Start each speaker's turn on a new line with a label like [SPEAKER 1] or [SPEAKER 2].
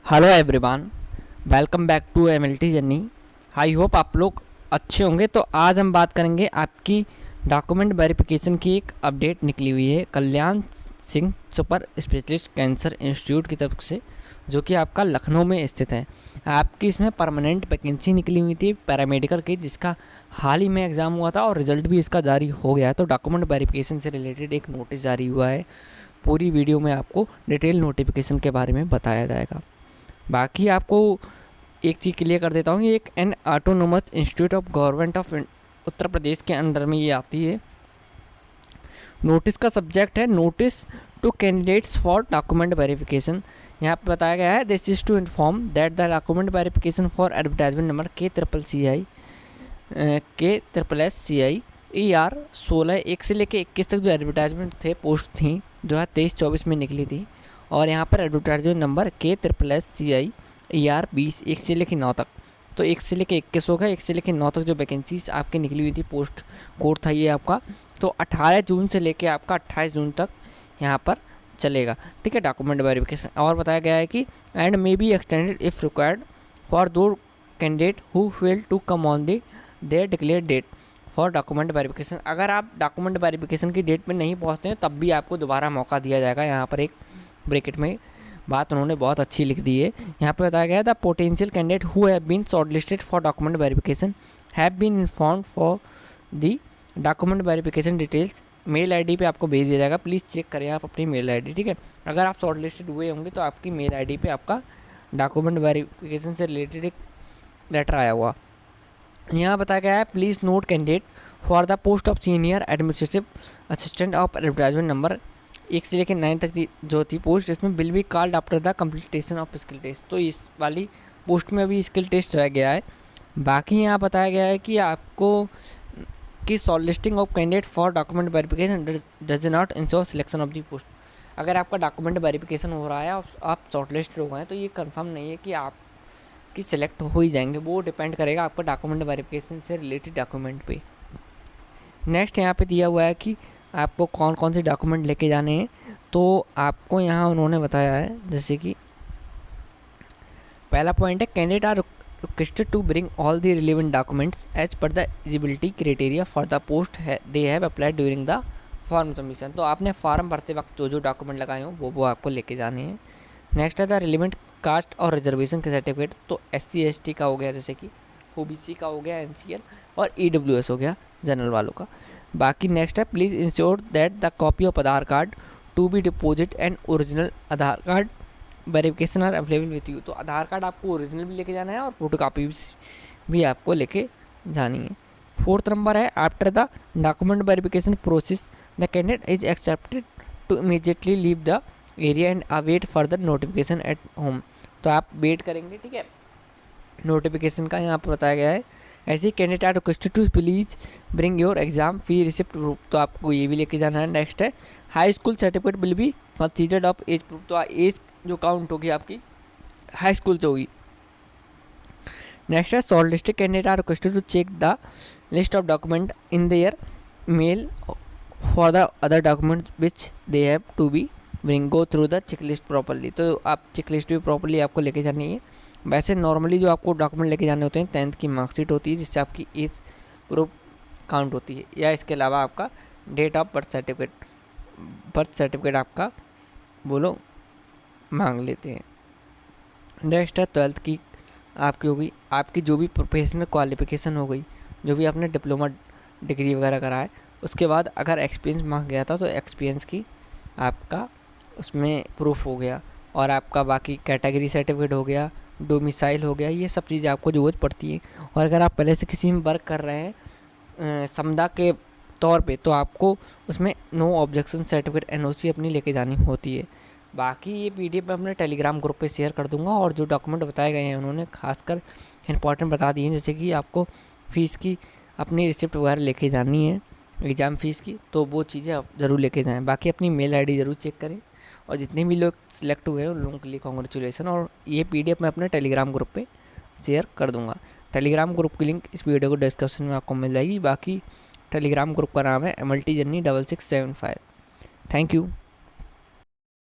[SPEAKER 1] Hello everyone, welcome back to MLT journey. I hope आप लोग अच्छे होंगे। तो आज हम बात करेंगे आपकी डॉक्यूमेंट वेरिफिकेशन की एक अपडेट निकली हुई है Kalyan Singh super specialist cancer institute की तरफ से, जो कि आपका लखनऊ में स्थित है। आपकी इसमें परमानेंट वैकेंसी निकली हुई थी पैरामेडिकल की, जिसका हाल ही में एग्ज़ाम हुआ था और रिज़ल्ट भी इसका जारी हो गया है। तो डॉक्यूमेंट वेरिफिकेशन से रिलेटेड एक नोटिस जारी हुआ है। पूरी वीडियो में आपको डिटेल नोटिफिकेशन के बारे में बताया जाएगा। बाकी आपको एक चीज़ क्लियर कर देता हूँ, ये एक an autonomous institute of government of Uttar Pradesh के अंडर में ये आती है। नोटिस का सब्जेक्ट है notice to candidates for document verification. यहाँ पे बताया गया है this is to inform that the document verification for advertisement number K/SSCI ER 16 से लेकर 21 तक जो एडवर्टाइजमेंट थे, पोस्ट थी, जो है 23-24 में निकली थी। और यहाँ पर एडवर्टाइजमेंट नंबर K/SSCI ER 20 1 से लेकर 9 तक, तो 1 से लेकर 21 होगा। 1 से लेकर 9 तक जो वैकेंसीज आपकी निकली हुई थी, पोस्ट कोड था ये आपका। तो 18 जून से लेकर आपका 28 जून तक यहाँ पर चलेगा, ठीक है, डॉक्यूमेंट वेरिफिकेशन। और बताया गया है कि and may be extended if required for those candidate who fail to come on the their declare date for document verification. अगर आप डॉक्यूमेंट वेरिफिकेशन की डेट में नहीं पहुँचते हैं तब भी आपको दोबारा मौका दिया जाएगा। यहाँ पर एक ब्रैकेट में बात उन्होंने बहुत अच्छी लिख दी है। यहाँ पे बताया गया the potential candidate who have been shortlisted for document verification have been informed for the document verification details. Mail ID पे आपको भेज दिया जाएगा। प्लीज़ चेक करें आप अपनी मेल आईडी, ठीक है। अगर आप शॉर्टलिस्टेड हुए होंगे तो आपकी मेल आईडी पे आपका डॉक्यूमेंट वेरिफिकेशन से रिलेटेड एक लेटर आया हुआ। यहाँ बताया गया है please note candidate for the post of senior administrative assistant of advertisement number 1 से लेकर 9 तक जो थी पोस्ट, इसमें will be called after the completion of skill test. तो इस वाली पोस्ट में अभी स्किल टेस्ट रह गया है। बाकी यहाँ बताया गया है कि आपको कि short listing of candidate for document verification does not ensure selection of the post. अगर आपका डॉक्यूमेंट वेरिफिकेशन हो रहा है और आप शॉर्ट लिस्ट हो गए हैं तो ये कंफर्म नहीं है कि आप कि सिलेक्ट हो ही जाएंगे। वो डिपेंड करेगा आपका डॉक्यूमेंट वेरिफिकेशन से रिलेटेड डॉक्यूमेंट पे। नेक्स्ट यहाँ पे दिया हुआ है कि आपको कौन कौन से डॉक्यूमेंट लेके जाने हैं। तो आपको यहाँ उन्होंने बताया है, जैसे कि पहला पॉइंट है candidate are requested to bring all the relevant documents as per the eligibility criteria for the post है they have applied during the form submission. तो आपने फॉर्म भरते वक्त जो जो डॉक्यूमेंट लगाए हो वो आपको लेके जाने हैं। नेक्स्ट है द रिलेवेंट कास्ट और रिजर्वेशन के सर्टिफिकेट। तो SC/ST का हो गया, जैसे कि OBC का हो गया, NCL, और EWS हो गया जनरल वालों का। बाकी नेक्स्ट है please ensure that the copy of Aadhaar card to be deposit and original Aadhaar card verification are available with you. तो आधार कार्ड आपको ओरिजिनल भी लेके जाना है और फोटो कापी भी आपको लेके जानी है। 4th नंबर है after the document verification process the candidate is accepted to immediately leave the area and await further notification at home. तो आप वेट करेंगे, ठीक है, नोटिफिकेशन का। यहाँ पर बताया गया है ऐसे ही candidate are requested to please bring your exam fee receipt proof. तो आपको ये भी लेके जाना है। नेक्स्ट है high school certificate will be considered of age proof. तो एज जो काउंट होगी आपकी हाई स्कूल से होगी। नेक्स्ट है shortlisted candidate are requested to check the list of document in their mail for the other document which they have to be bring go through the checklist properly. तो आप check list भी properly आपको लेके जानी है। वैसे normally जो आपको डॉक्यूमेंट लेके जाने होते हैं 10th की मार्कशीट होती है, जिससे आपकी एज प्रूफ काउंट होती है, या इसके अलावा आपका डेट ऑफ बर्थ सर्टिफिकेट आपका वो लोग मांग लेते हैं। नेक्स्ट है 12th की आपकी होगी, आपकी जो भी प्रोफेशनल क्वालिफिकेशन हो गई, जो भी आपने डिप्लोमा डिग्री वगैरह करा है, उसके बाद अगर एक्सपीरियंस मांग गया था तो एक्सपीरियंस की आपका उसमें प्रूफ हो गया। और आपका बाकी कैटेगरी सर्टिफिकेट हो गया, डोमिसाइल हो गया, ये सब चीज़ें आपको ज़रूरत पड़ती है। और अगर आप पहले से किसी में वर्क कर रहे हैं समदा के तौर पे, तो आपको उसमें नो ऑब्जेक्शन सर्टिफिकेट NOC अपनी लेके जानी होती है। बाकी ये PDF मैं अपने टेलीग्राम ग्रुप पे शेयर कर दूंगा। और जो डॉक्यूमेंट बताए गए हैं उन्होंने खासकर इंपॉर्टेंट बता दिए हैं, जैसे कि आपको फ़ीस की अपनी रिसिप्ट वगैरह लेके जानी है एग्ज़ाम फ़ीस की, तो वो चीज़ें आप ज़रूर लेके जाएँ। बाकी अपनी मेल ID ज़रूर चेक करें। और जितने भी लोग सिलेक्ट हुए हैं उन लोगों के लिए कॉन्ग्रेचुलेसन। और ये PDF मैं अपने टेलीग्राम ग्रुप पे शेयर कर दूंगा। टेलीग्राम ग्रुप की लिंक इस वीडियो को डिस्क्रिप्शन में आपको मिल जाएगी। बाकी टेलीग्राम ग्रुप का नाम है MLT Journey 6675। Thank you.